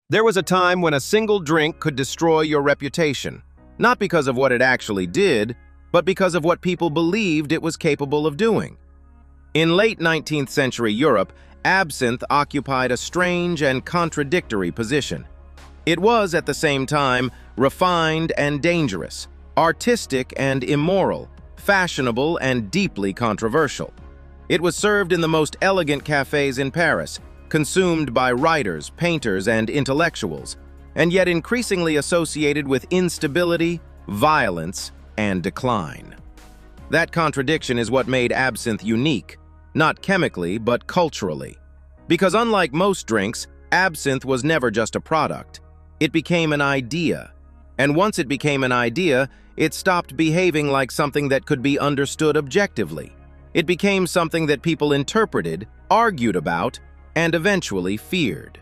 There was a time when a single drink could destroy your reputation, not because of what it actually did, but because of what people believed it was capable of doing. In late 19th century Europe, absinthe occupied a strange and contradictory position. It was, at the same time, refined and dangerous, artistic and immoral, fashionable and deeply controversial. It was served in the most elegant cafes in Paris, consumed by writers, painters, and intellectuals, and yet increasingly associated with instability, violence, and decline. That contradiction is what made absinthe unique, not chemically, but culturally. Because unlike most drinks, absinthe was never just a product. It became an idea. And once it became an idea, it stopped behaving like something that could be understood objectively. It became something that people interpreted, argued about, and eventually feared.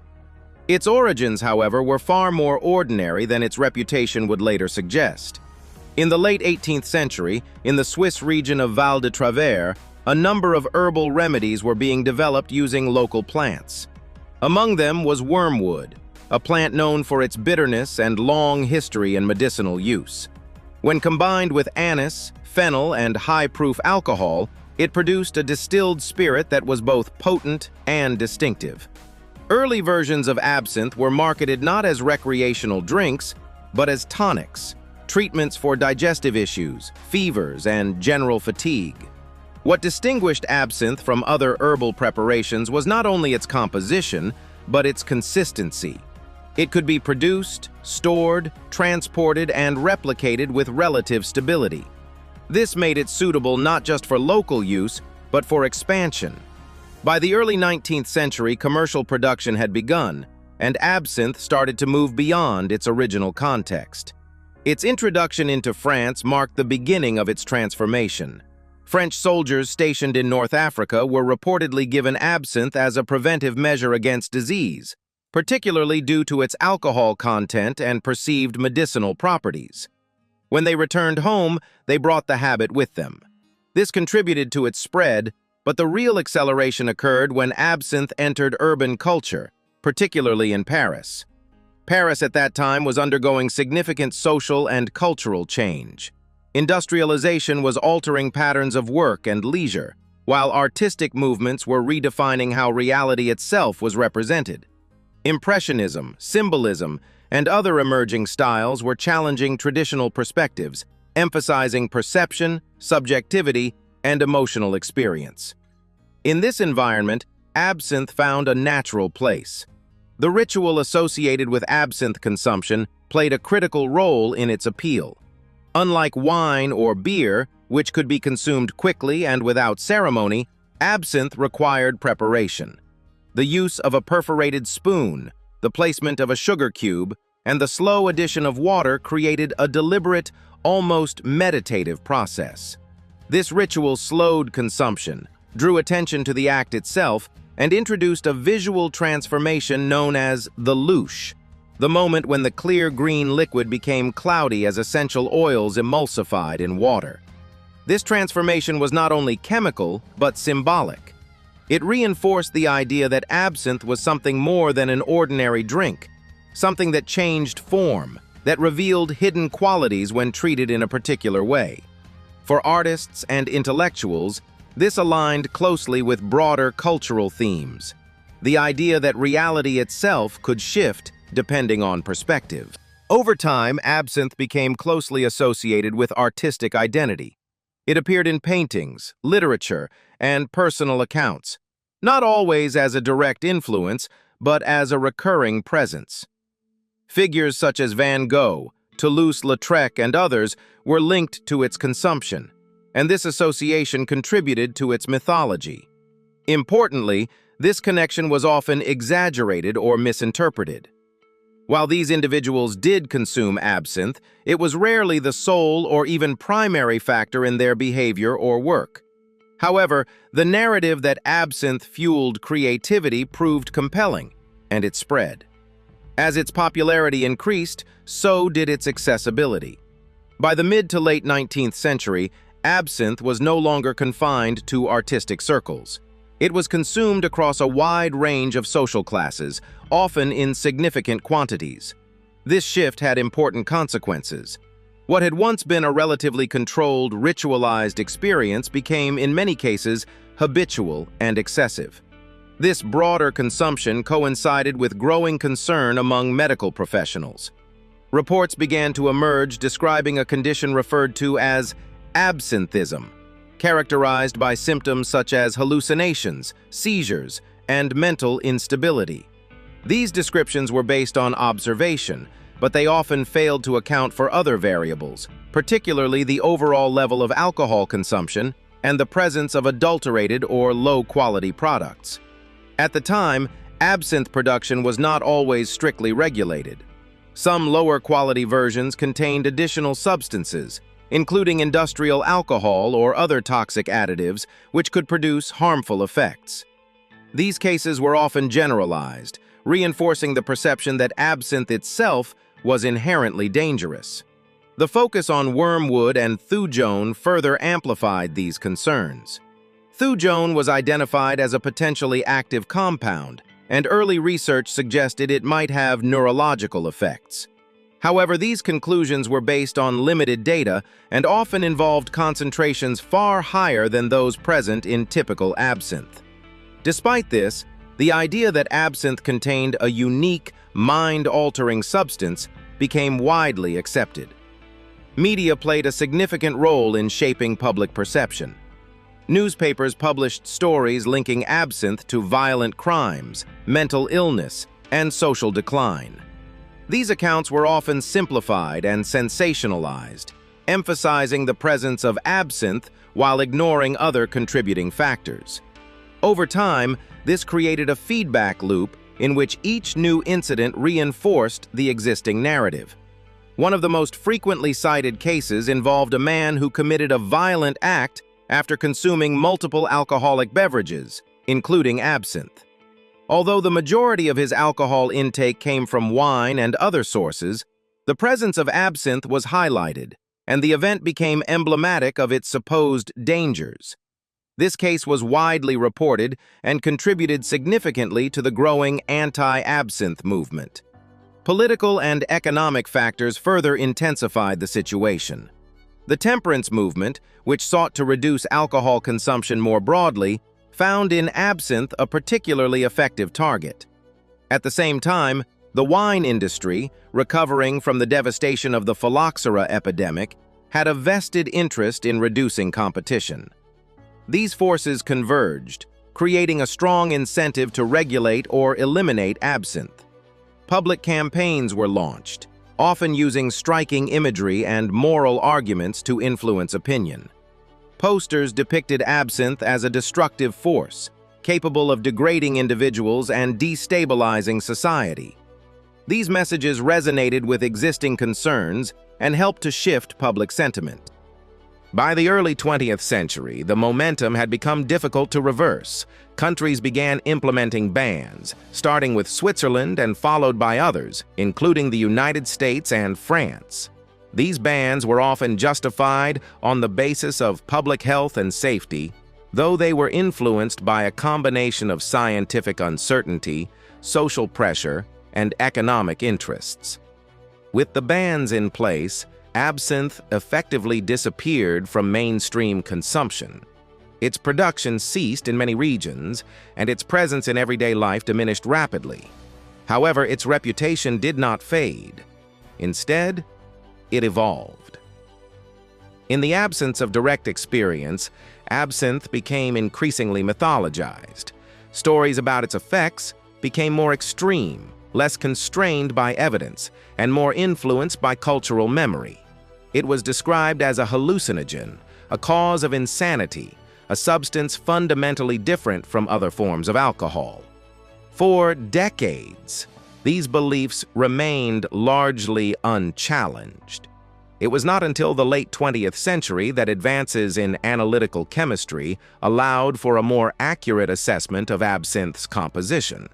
Its origins, however, were far more ordinary than its reputation would later suggest. In the late 18th century, in the Swiss region of Val de Travers, a number of herbal remedies were being developed using local plants. Among them was wormwood, a plant known for its bitterness and long history in medicinal use. When combined with anise, fennel, and high-proof alcohol, it produced a distilled spirit that was both potent and distinctive. Early versions of absinthe were marketed not as recreational drinks, but as tonics, treatments for digestive issues, fevers, and general fatigue. What distinguished absinthe from other herbal preparations was not only its composition, but its consistency. It could be produced, stored, transported, and replicated with relative stability. This made it suitable not just for local use, but for expansion. By the early 19th century, commercial production had begun, and absinthe started to move beyond its original context. Its introduction into France marked the beginning of its transformation. French soldiers stationed in North Africa were reportedly given absinthe as a preventive measure against disease, particularly due to its alcohol content and perceived medicinal properties. When they returned home, they brought the habit with them. This contributed to its spread, but the real acceleration occurred when absinthe entered urban culture, particularly in Paris. Paris at that time was undergoing significant social and cultural change. Industrialization was altering patterns of work and leisure, while artistic movements were redefining how reality itself was represented. Impressionism, symbolism, and other emerging styles were challenging traditional perspectives, emphasizing perception, subjectivity, and emotional experience. In this environment, absinthe found a natural place. The ritual associated with absinthe consumption played a critical role in its appeal. Unlike wine or beer, which could be consumed quickly and without ceremony, absinthe required preparation. The use of a perforated spoon, the placement of a sugar cube, and the slow addition of water created a deliberate, almost meditative process. This ritual slowed consumption, drew attention to the act itself, and introduced a visual transformation known as the louche, the moment when the clear green liquid became cloudy as essential oils emulsified in water. This transformation was not only chemical, but symbolic. It reinforced the idea that absinthe was something more than an ordinary drink, something that changed form, that revealed hidden qualities when treated in a particular way. For artists and intellectuals, this aligned closely with broader cultural themes, the idea that reality itself could shift depending on perspective. Over time, absinthe became closely associated with artistic identity. It appeared in paintings, literature, and personal accounts, not always as a direct influence, but as a recurring presence. Figures such as Van Gogh, Toulouse-Lautrec, and others were linked to its consumption, and this association contributed to its mythology. Importantly, this connection was often exaggerated or misinterpreted. While these individuals did consume absinthe, it was rarely the sole or even primary factor in their behavior or work. However, the narrative that absinthe fueled creativity proved compelling, and it spread. As its popularity increased, so did its accessibility. By the mid to late 19th century, absinthe was no longer confined to artistic circles. It was consumed across a wide range of social classes, often in significant quantities. This shift had important consequences. What had once been a relatively controlled, ritualized experience became, in many cases, habitual and excessive. This broader consumption coincided with growing concern among medical professionals. Reports began to emerge describing a condition referred to as absinthism, characterized by symptoms such as hallucinations, seizures, and mental instability. These descriptions were based on observation, but they often failed to account for other variables, particularly the overall level of alcohol consumption and the presence of adulterated or low-quality products. At the time, absinthe production was not always strictly regulated. Some lower-quality versions contained additional substances, including industrial alcohol or other toxic additives, which could produce harmful effects. These cases were often generalized, reinforcing the perception that absinthe itself was inherently dangerous. The focus on wormwood and thujone further amplified these concerns. Thujone was identified as a potentially active compound, and early research suggested it might have neurological effects. However, these conclusions were based on limited data and often involved concentrations far higher than those present in typical absinthe. Despite this, the idea that absinthe contained a unique, mind-altering substance became widely accepted. Media played a significant role in shaping public perception. Newspapers published stories linking absinthe to violent crimes, mental illness, and social decline. These accounts were often simplified and sensationalized, emphasizing the presence of absinthe while ignoring other contributing factors. Over time, this created a feedback loop in which each new incident reinforced the existing narrative. One of the most frequently cited cases involved a man who committed a violent act after consuming multiple alcoholic beverages, including absinthe. Although the majority of his alcohol intake came from wine and other sources, the presence of absinthe was highlighted, and the event became emblematic of its supposed dangers. This case was widely reported and contributed significantly to the growing anti-absinthe movement. Political and economic factors further intensified the situation. The temperance movement, which sought to reduce alcohol consumption more broadly, found in absinthe a particularly effective target. At the same time, the wine industry, recovering from the devastation of the phylloxera epidemic, had a vested interest in reducing competition. These forces converged, creating a strong incentive to regulate or eliminate absinthe. Public campaigns were launched, often using striking imagery and moral arguments to influence opinion. Posters depicted absinthe as a destructive force, capable of degrading individuals and destabilizing society. These messages resonated with existing concerns and helped to shift public sentiment. By the early 20th century, the momentum had become difficult to reverse. Countries began implementing bans, starting with Switzerland and followed by others, including the United States and France. These bans were often justified on the basis of public health and safety, though they were influenced by a combination of scientific uncertainty, social pressure, and economic interests. With the bans in place, absinthe effectively disappeared from mainstream consumption. Its production ceased in many regions, and its presence in everyday life diminished rapidly. However, its reputation did not fade. Instead, it evolved. In the absence of direct experience, absinthe became increasingly mythologized. Stories about its effects became more extreme, less constrained by evidence, and more influenced by cultural memory. It was described as a hallucinogen, a cause of insanity, a substance fundamentally different from other forms of alcohol. For decades, these beliefs remained largely unchallenged. It was not until the late 20th century that advances in analytical chemistry allowed for a more accurate assessment of absinthe's composition.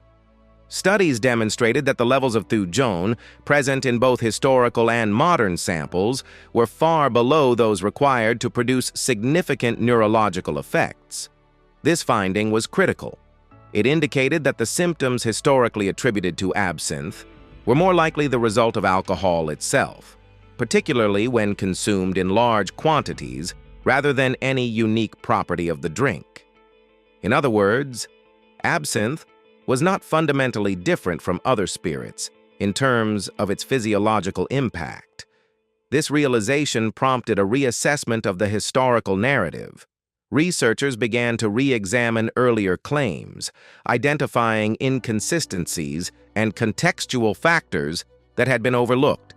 Studies demonstrated that the levels of thujone, present in both historical and modern samples, were far below those required to produce significant neurological effects. This finding was critical. It indicated that the symptoms historically attributed to absinthe were more likely the result of alcohol itself, particularly when consumed in large quantities rather than any unique property of the drink. In other words, absinthe was not fundamentally different from other spirits in terms of its physiological impact. This realization prompted a reassessment of the historical narrative. Researchers began to re-examine earlier claims, identifying inconsistencies and contextual factors that had been overlooked.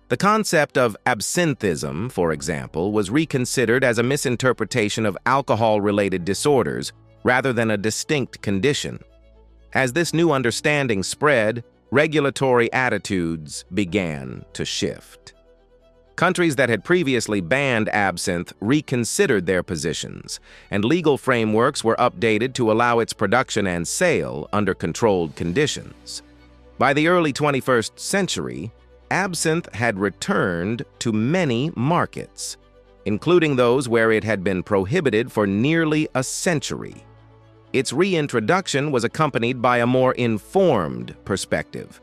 The concept of absinthism, for example, was reconsidered as a misinterpretation of alcohol-related disorders rather than a distinct condition. As this new understanding spread, regulatory attitudes began to shift. Countries that had previously banned absinthe reconsidered their positions, and legal frameworks were updated to allow its production and sale under controlled conditions. By the early 21st century, absinthe had returned to many markets, including those where it had been prohibited for nearly a century. Its reintroduction was accompanied by a more informed perspective.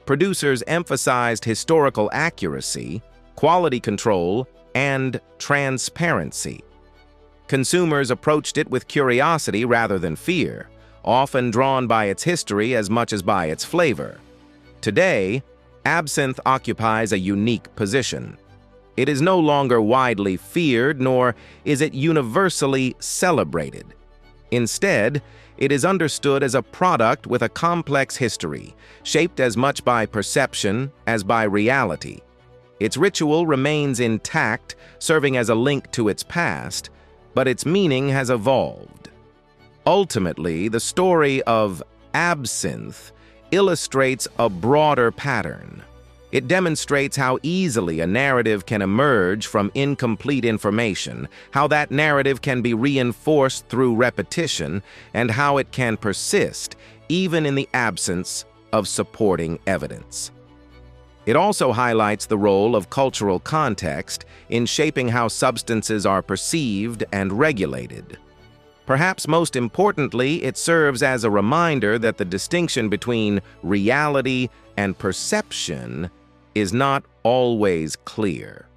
Producers emphasized historical accuracy, quality control, and transparency. Consumers approached it with curiosity rather than fear, often drawn by its history as much as by its flavor. Today, absinthe occupies a unique position. It is no longer widely feared, nor is it universally celebrated. Instead, it is understood as a product with a complex history, shaped as much by perception as by reality. Its ritual remains intact, serving as a link to its past, but its meaning has evolved. Ultimately, the story of absinthe illustrates a broader pattern. It demonstrates how easily a narrative can emerge from incomplete information, how that narrative can be reinforced through repetition, and how it can persist even in the absence of supporting evidence. It also highlights the role of cultural context in shaping how substances are perceived and regulated. Perhaps most importantly, it serves as a reminder that the distinction between reality and perception is not always clear.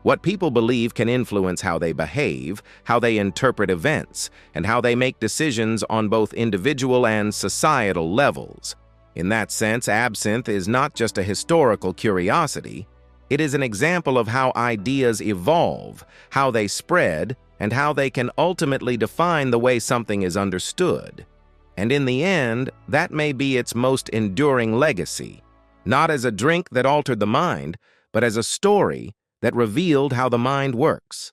What people believe can influence how they behave, how they interpret events, and how they make decisions on both individual and societal levels. In that sense, absinthe is not just a historical curiosity. It is an example of how ideas evolve, how they spread, and how they can ultimately define the way something is understood. And in the end, that may be its most enduring legacy, not as a drink that altered the mind, but as a story that revealed how the mind works.